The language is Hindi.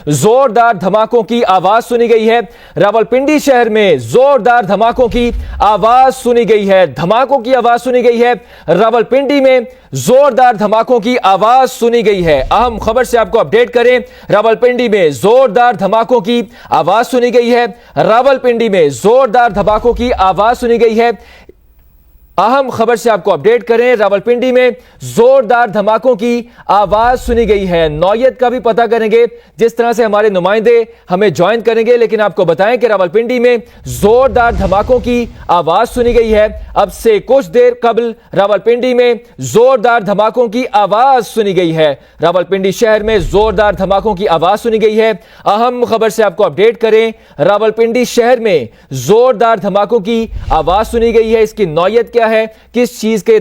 जोरदार धमाकों की आवाज सुनी गई है। रावलपिंडी शहर में जोरदार धमाकों की आवाज सुनी गई है। धमाकों की आवाज सुनी गई है। रावलपिंडी में जोरदार धमाकों की आवाज सुनी गई है। अहम खबर से आपको अपडेट करें, रावलपिंडी में जोरदार धमाकों की आवाज सुनी गई है। रावलपिंडी में जोरदार धमाकों की आवाज सुनी गई है। अहम खबर से आपको अपडेट करें, रावलपिंडी में जोरदार धमाकों की आवाज सुनी गई है। नौयत का भी पता करेंगे, जिस तरह से हमारे नुमाइंदे हमें ज्वाइन करेंगे, लेकिन आपको बताएं कि रावलपिंडी में जोरदार धमाकों की आवाज सुनी गई है। अब से कुछ देर कबल रावलपिंडी में जोरदार धमाकों की आवाज सुनी गई है। रावलपिंडी शहर में जोरदार धमाकों की आवाज सुनी गई है। अहम खबर से आपको अपडेट करें, रावलपिंडी शहर में जोरदार धमाकों की आवाज सुनी गई है। इसकी नौयत क्या है, किस चीज के